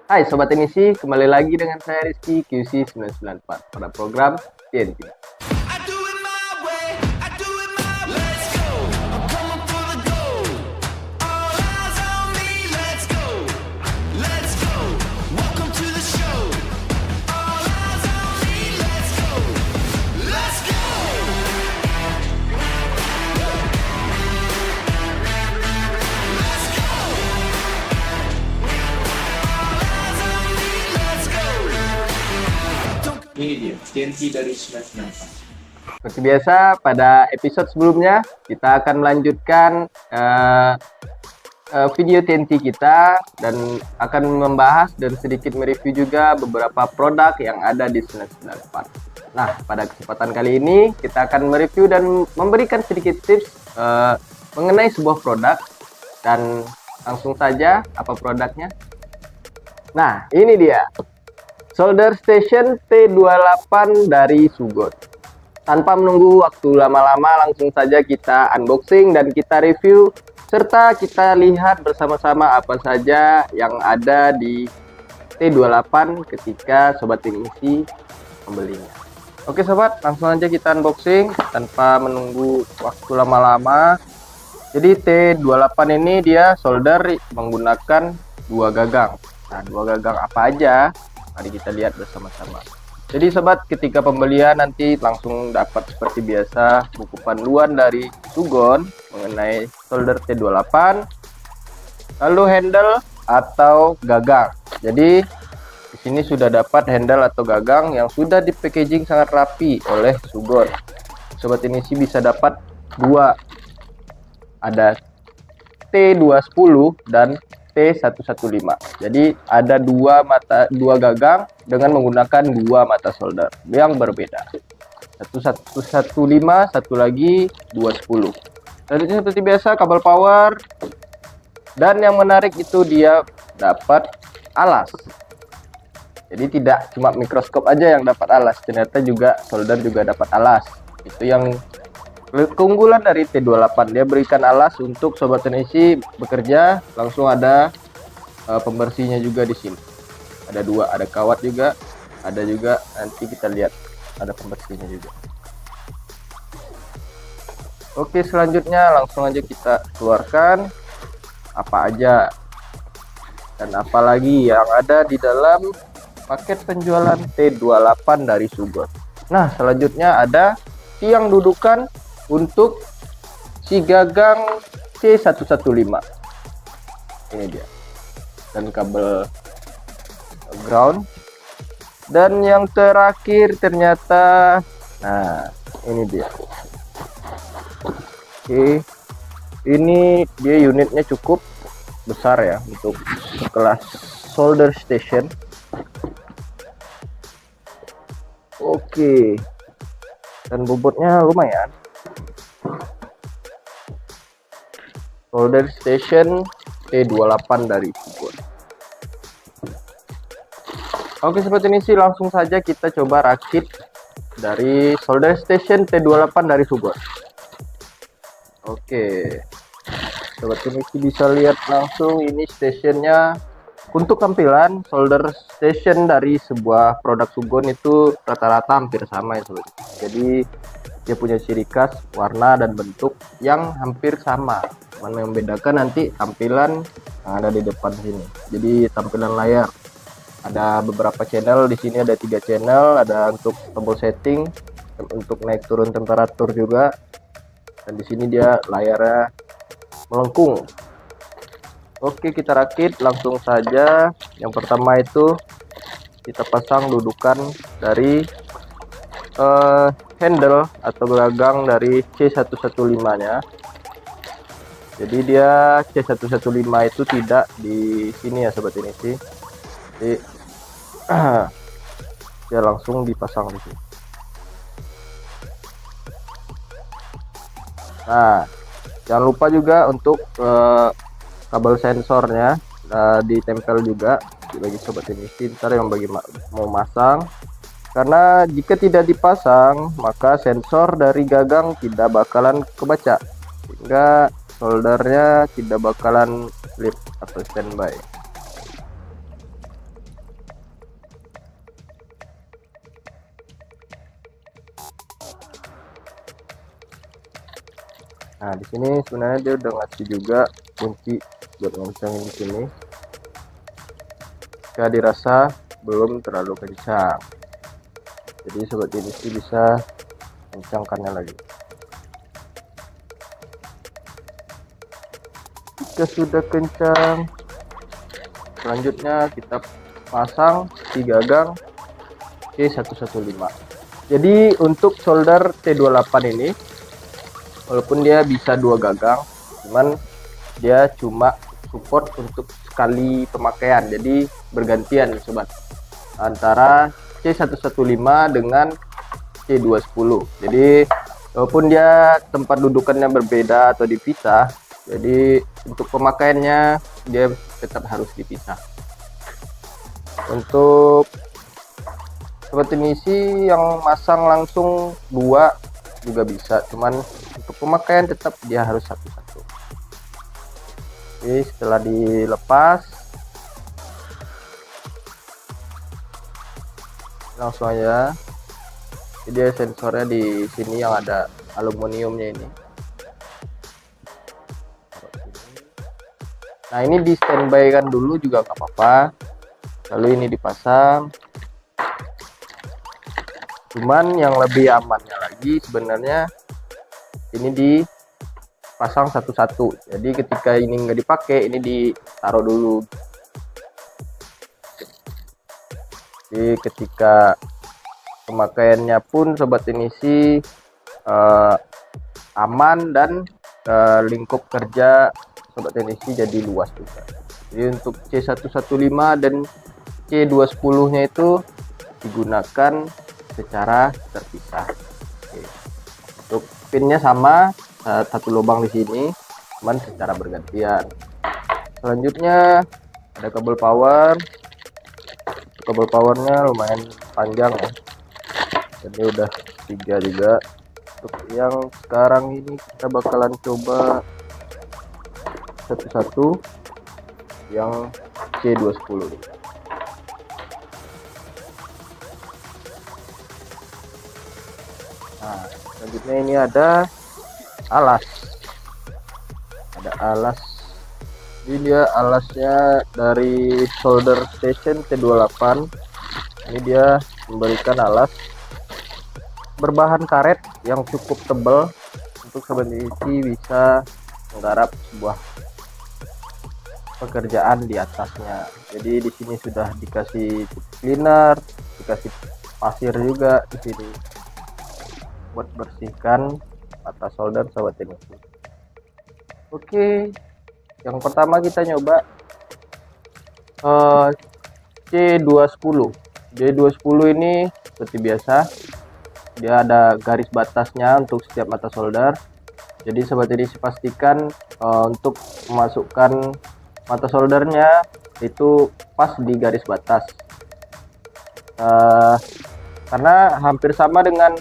Hai Sobat Inisi, kembali lagi dengan saya Rizky QC 994 pada program TNT. Ini dia, TNT dari 994. Seperti biasa, pada episode sebelumnya kita akan melanjutkan video TNT kita dan akan membahas dan sedikit mereview juga beberapa produk yang ada di 994. Nah, pada kesempatan kali ini kita akan mereview dan memberikan sedikit tips mengenai sebuah produk, dan langsung saja apa produknya. Nah, ini dia. Solder Station T28 dari Sugon. Tanpa menunggu waktu lama-lama, langsung saja kita unboxing dan kita review serta kita lihat bersama-sama apa saja yang ada di T28 ketika Sobat Inisi membelinya. Oke sobat, langsung aja kita unboxing tanpa menunggu waktu lama-lama. Jadi T28 ini dia solder menggunakan dua gagang. Nah, dua gagang apa aja? Mari kita lihat bersama-sama. Jadi sobat, ketika pembelian nanti langsung dapat seperti biasa buku panduan dari Sugon mengenai solder T28, lalu handle atau gagang. Jadi di sini sudah dapat handle atau gagang yang sudah di packaging sangat rapi oleh Sugon. Sobat Inisi bisa dapat dua, ada T210 dan T115. Jadi ada dua gagang dengan menggunakan dua mata solder yang berbeda. 115, satu lagi 210. Selanjutnya seperti biasa kabel power. Dan yang menarik itu dia dapat alas. Jadi tidak cuma mikroskop aja yang dapat alas, ternyata juga solder juga dapat alas. Itu yang keunggulan dari T28, dia berikan alas untuk Sobat Inisi bekerja. Langsung ada pembersihnya juga di sini. Ada dua, ada kawat juga, ada juga nanti kita lihat ada pembersihnya juga. Oke, selanjutnya langsung aja kita keluarkan apa aja dan apalagi yang ada di dalam paket penjualan T28 dari Sugon. Nah, selanjutnya ada tiang dudukan untuk si gagang C115. Ini dia. Dan kabel ground. Dan yang terakhir ternyata, nah ini dia. Oke. Ini dia unitnya cukup besar ya untuk kelas solder station. Oke. Dan bobotnya lumayan. Solder Station T28 dari Sugon. Oke seperti ini sih, langsung saja kita coba rakit dari Solder Station T28 dari Sugon. Oke, sobat ini bisa lihat langsung ini stationnya. Untuk tampilan solder station dari sebuah produk Sugon itu rata-rata hampir sama ya sobat. Jadi dia punya ciri khas warna dan bentuk yang hampir sama. Mana yang membedakan nanti tampilan yang ada di depan sini. Jadi tampilan layar ada beberapa channel, di sini ada 3 channel, ada untuk tombol setting, untuk naik turun temperatur juga. Dan di sini dia layarnya melengkung. Oke, kita rakit langsung saja. Yang pertama itu kita pasang dudukan dari handle atau gagang dari C115-nya. Jadi dia C115 itu tidak di sini ya sobat ini sih. Jadi dia langsung dipasang di sini. Nah, jangan lupa juga untuk kabel sensornya ditempel juga bagi sobat ini ntar yang bagi mau masang, karena jika tidak dipasang maka sensor dari gagang tidak bakalan kebaca, sehingga soldernya tidak bakalan slip atau standby. Nah, di sini sebenarnya dia udah ngasih juga kunci buat ngoncengin di sini. Jika dirasa belum terlalu kencang, jadi sobat TNC bisa kencangkannya lagi. Jika sudah kencang, selanjutnya kita pasang di gagang C115. Jadi untuk solder T28 ini, walaupun dia bisa 2 gagang, cuman dia cuma support untuk sekali pemakaian, jadi bergantian sobat antara C115 dengan C210. Jadi walaupun dia tempat dudukannya berbeda atau dipisah, jadi untuk pemakaiannya dia tetap harus dipisah. Untuk sobat TNC yang masang langsung 2 juga bisa, cuman untuk pemakaian tetap dia harus satu-satu. Oke, setelah dilepas langsung aja. Jadi sensornya di sini yang ada aluminiumnya ini. Nah, ini di standby kan dulu juga nggak apa-apa. Lalu ini dipasang. Cuman yang lebih amannya lagi sebenarnya ini dipasang satu-satu. Jadi ketika ini nggak dipakai, ini ditaruh dulu. Jadi ketika pemakaiannya pun sobat TNC aman dan lingkup kerja sobat TNC jadi luas juga. Jadi untuk C115 dan C210 nya itu digunakan secara terpisah. Oke. Untuk pinnya sama, satu lubang di sini, cuman secara bergantian. Selanjutnya ada kabel power. Kabel powernya lumayan panjang ya. Jadi udah 3 juga. Untuk yang sekarang ini kita bakalan coba satu-satu yang C210. Nah, selanjutnya ini ada alas. Ada alas. Ini dia alasnya dari solder station T28. Ini dia memberikan alas berbahan karet yang cukup tebal untuk sobat TNC bisa menggarap sebuah pekerjaan di atasnya. Jadi di sini sudah dikasih cleaner, dikasih pasir juga di sini buat bersihkan atas solder sobat TNC. Oke, yang pertama kita nyoba C210. C210 ini seperti biasa dia ada garis batasnya untuk setiap mata solder. Jadi sobat TNC pastikan untuk memasukkan mata soldernya itu pas di garis batas, karena hampir sama dengan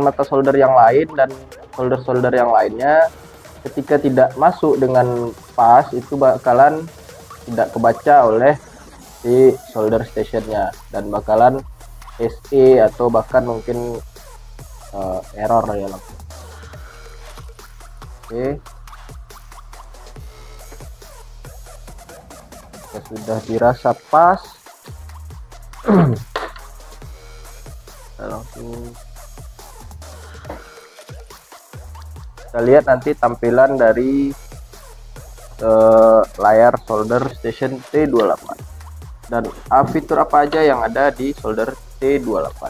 mata solder yang lain dan solder yang lainnya. Ketika tidak masuk dengan pas itu bakalan tidak kebaca oleh si solder stationnya dan bakalan SE atau bahkan mungkin error ya langsung. Oke, jika sudah dirasa pas kita langsung kita lihat nanti tampilan dari layar solder station T28 dan fitur apa aja yang ada di solder T28.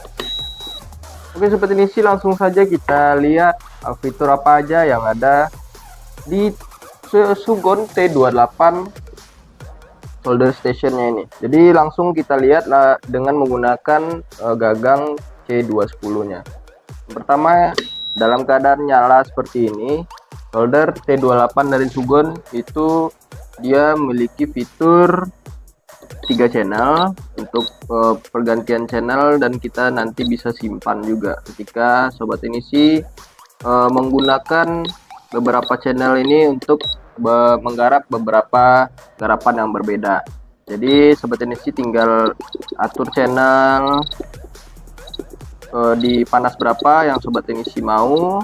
Oke sobat TNC, langsung saja kita lihat fitur apa aja yang ada di Sugon T28 solder stationnya ini. Jadi langsung kita lihat dengan menggunakan gagang C210 nya. Pertama, dalam keadaan nyala seperti ini, solder T28 dari Sugon itu dia memiliki fitur 3 channel untuk pergantian channel, dan kita nanti bisa simpan juga ketika sobat TNC menggunakan beberapa channel ini untuk menggarap beberapa garapan yang berbeda. Jadi sobat TNC tinggal atur channel di panas berapa yang sobat TNC mau,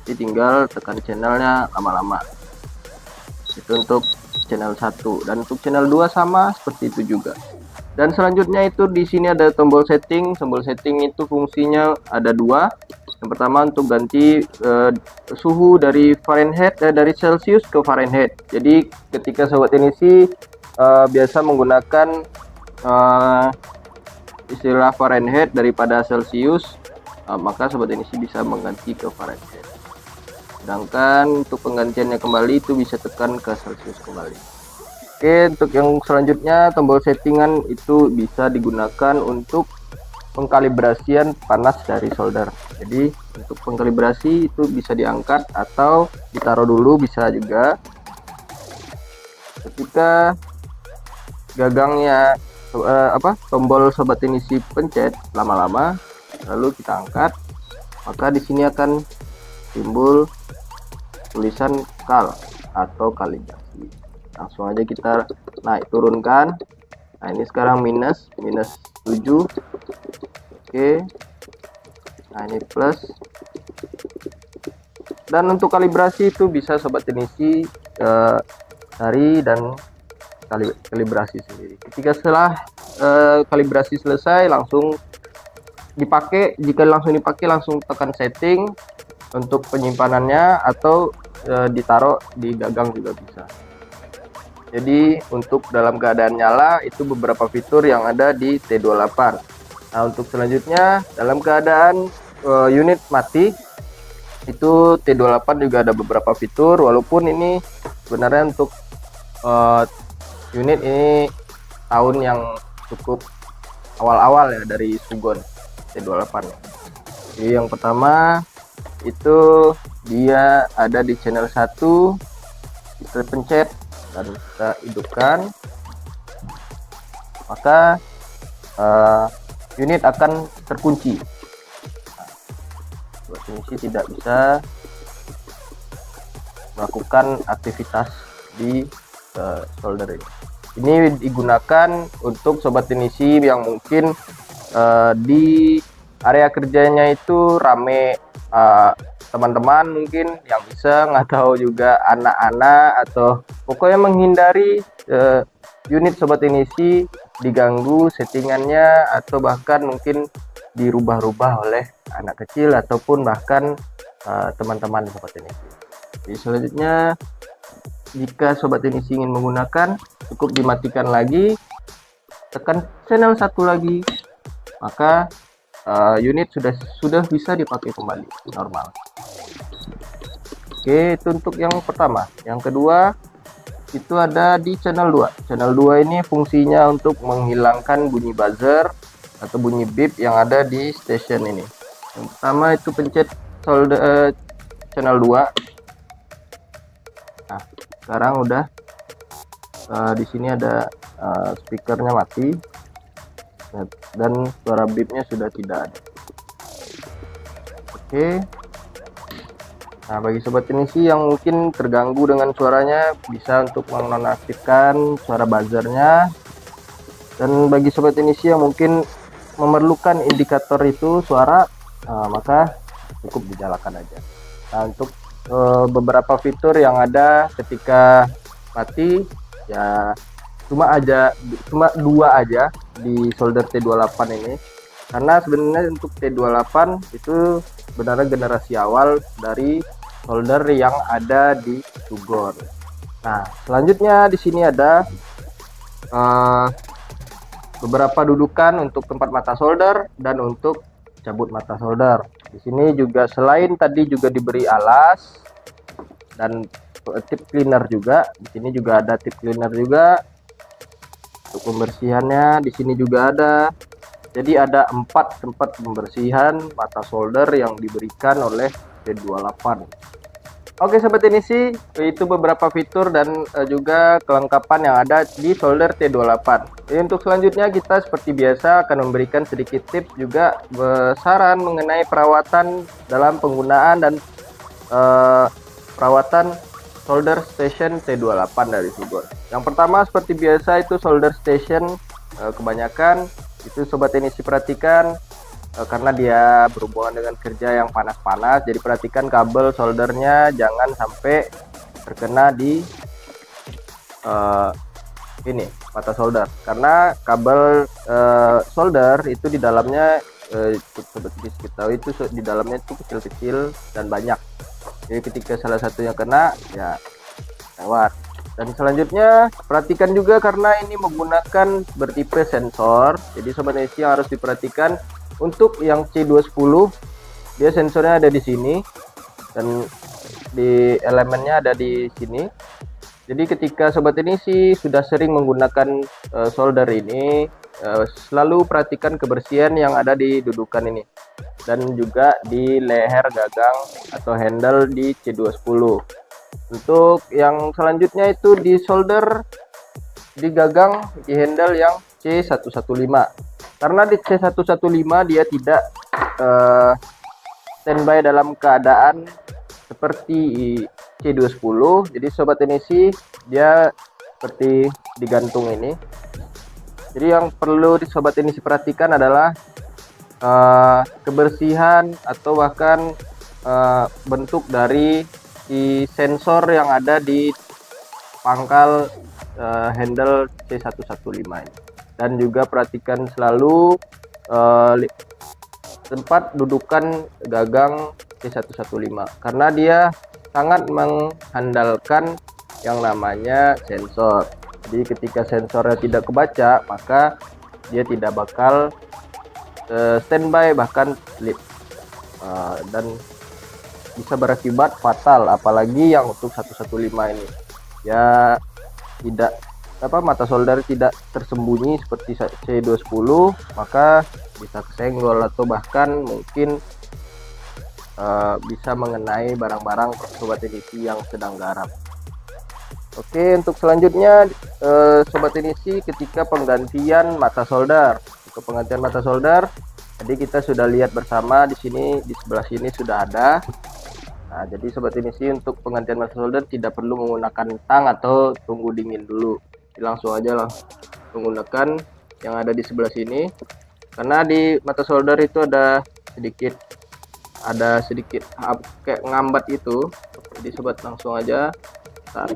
Jadi tinggal tekan channelnya lama-lama. Itu untuk channel 1, dan untuk channel 2 sama seperti itu juga. Dan selanjutnya itu di sini ada tombol setting. Tombol setting itu fungsinya ada dua. Yang pertama untuk ganti suhu dari Fahrenheit, dari Celcius ke Fahrenheit. Jadi ketika sobat teknisi biasa menggunakan istilah Fahrenheit daripada Celcius, maka sobat teknisi bisa mengganti ke Fahrenheit. Sedangkan untuk penggantiannya kembali itu bisa tekan ke Celcius kembali. Oke, untuk yang selanjutnya tombol settingan itu bisa digunakan untuk pengkalibrasian panas dari solder. Jadi untuk pengkalibrasi itu bisa diangkat atau ditaruh dulu, bisa juga. Ketika gagangnya tombol sobat teknisi pencet lama-lama, lalu kita angkat, maka di sini akan timbul tulisan kal atau kalibrasi. Langsung aja kita naik turunkan. Nah ini sekarang minus 7. Oke, nah ini plus. Dan untuk kalibrasi itu bisa sobat teknisi cari dan kalibrasi sendiri. Ketika setelah kalibrasi selesai, langsung dipakai. Jika langsung dipakai, langsung tekan setting untuk penyimpanannya, atau ditaruh di gagang juga bisa. Jadi untuk dalam keadaan nyala itu beberapa fitur yang ada di T28. Nah untuk selanjutnya dalam keadaan unit mati itu T28 juga ada beberapa fitur, walaupun ini sebenarnya untuk unit ini tahun yang cukup awal-awal ya dari Sugon T28. Jadi yang pertama itu dia ada di channel 1, kita pencet dan kita hidupkan, maka unit akan terkunci. Buat fungsi tidak bisa melakukan aktivitas di solder ini. Ini digunakan untuk sobat teknisi yang mungkin di area kerjanya itu rame teman-teman mungkin yang iseng, atau juga anak-anak, atau pokoknya menghindari unit sobat teknisi diganggu settingannya, atau bahkan mungkin dirubah-rubah oleh anak kecil ataupun bahkan teman-teman sobat teknisi. Jadi selanjutnya jika sobat teknisi ingin menggunakan, cukup dimatikan lagi, tekan channel 1 lagi, maka unit sudah bisa dipakai kembali normal. Oke, itu untuk yang pertama. Yang kedua itu ada di channel 2. Channel 2 ini fungsinya untuk menghilangkan bunyi buzzer atau bunyi beep yang ada di station ini. Yang pertama itu pencet solder channel 2. Nah, sekarang udah di sini ada speakernya mati dan suara beepnya sudah tidak ada. Oke. Nah, bagi sobat teknisi yang mungkin terganggu dengan suaranya, bisa untuk menonaktifkan suara buzzernya. Dan bagi sobat teknisi yang mungkin memerlukan indikator itu suara, maka cukup dinyalakan aja. Nah, untuk beberapa fitur yang ada ketika mati, ya cuma dua aja di solder T28 ini. Karena sebenarnya untuk T28 itu sebenarnya generasi awal dari solder yang ada di Sugon. Nah, selanjutnya di sini ada beberapa dudukan untuk tempat mata solder dan untuk cabut mata solder. Di sini juga selain tadi juga diberi alas dan tip cleaner juga. Di sini juga ada tip cleaner juga untuk pembersihannya. Di sini juga ada. Jadi ada 4 tempat pembersihan mata solder yang diberikan oleh T28. Oke sobat teknisi, itu beberapa fitur dan juga kelengkapan yang ada di solder T28. Jadi untuk selanjutnya kita seperti biasa akan memberikan sedikit tips juga saran mengenai perawatan dalam penggunaan dan perawatan solder station T28 dari Sugon. Yang pertama seperti biasa itu solder station, kebanyakan itu sobat teknisi perhatikan karena dia berhubungan dengan kerja yang panas-panas. Jadi perhatikan kabel soldernya jangan sampai terkena di ini mata solder, karena kabel solder itu di dalamnya seperti kita tahu itu di dalamnya itu kecil-kecil dan banyak. Jadi ketika salah satunya kena ya lewat. Dan selanjutnya perhatikan juga karena ini menggunakan bertipe sensor, jadi sobat NSC yang harus diperhatikan untuk yang C210 dia sensornya ada di sini dan di elemennya ada di sini. Jadi ketika sobat NSC sudah sering menggunakan solder ini, selalu perhatikan kebersihan yang ada di dudukan ini dan juga di leher gagang atau handle di C210. Untuk yang selanjutnya itu di solder di gagang di handle yang C115, karena di C115 dia tidak standby dalam keadaan seperti C210. Jadi sobat NSC dia seperti digantung ini. Jadi yang perlu sobat NSC perhatikan adalah kebersihan atau bahkan bentuk dari sensor yang ada di pangkal handle C115 ini. Dan juga perhatikan selalu tempat dudukan gagang C115 karena dia sangat mengandalkan yang namanya sensor. Jadi ketika sensornya tidak kebaca, maka dia tidak bakal standby bahkan slip dan bisa berakibat fatal, apalagi yang untuk 115 ini ya tidak mata solder tidak tersembunyi seperti C210, maka bisa kesenggol atau bahkan mungkin bisa mengenai barang-barang sobat NSC yang sedang garap. Oke, untuk selanjutnya sobat NSC ketika penggantian mata solder. Untuk penggantian mata solder, jadi kita sudah lihat bersama di sini, di sebelah sini sudah ada. Nah, jadi sobat NSC untuk penggantian mata solder tidak perlu menggunakan tang atau tunggu dingin dulu. Jadi langsung aja lah menggunakan yang ada di sebelah sini. Karena di mata solder itu ada sedikit kayak ngambat itu. Jadi sobat langsung aja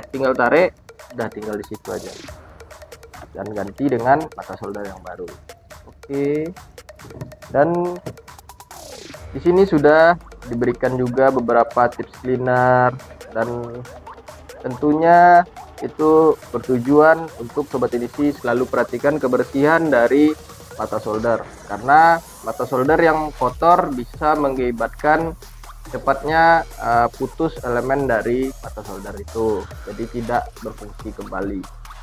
tinggal tarik, udah tinggal di situ aja. Dan ganti dengan mata solder yang baru. Oke. Dan di sini sudah diberikan juga beberapa tips cleaner dan tentunya itu bertujuan untuk sobat NSC selalu perhatikan kebersihan dari mata solder, karena mata solder yang kotor bisa mengakibatkan cepatnya putus elemen dari mata solder itu, jadi tidak berfungsi kembali.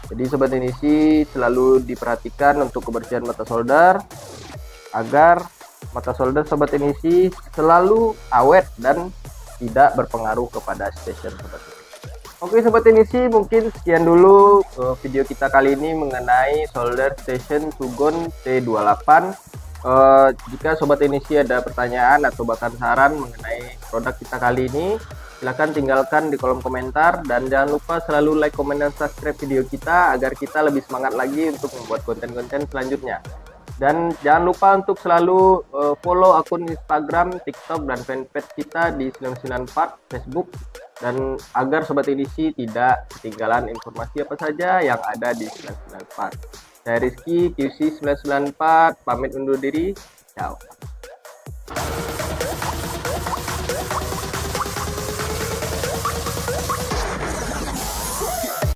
Jadi sobat NSC selalu diperhatikan untuk kebersihan mata solder agar mata solder sobat NSC selalu awet dan tidak berpengaruh kepada station sobat NSC. Oke sobat NSC, mungkin sekian dulu video kita kali ini mengenai solder station Sugon T28. Jika sobat NSC ada pertanyaan atau bahkan saran mengenai produk kita kali ini, silahkan tinggalkan di kolom komentar, dan jangan lupa selalu like, komen, dan subscribe video kita agar kita lebih semangat lagi untuk membuat konten-konten selanjutnya. Dan jangan lupa untuk selalu follow akun Instagram, TikTok, dan fanpage kita di 994 Facebook, dan agar sobat NSC tidak ketinggalan informasi apa saja yang ada di 994. Saya Rizky QC 994 pamit undur diri. Ciao.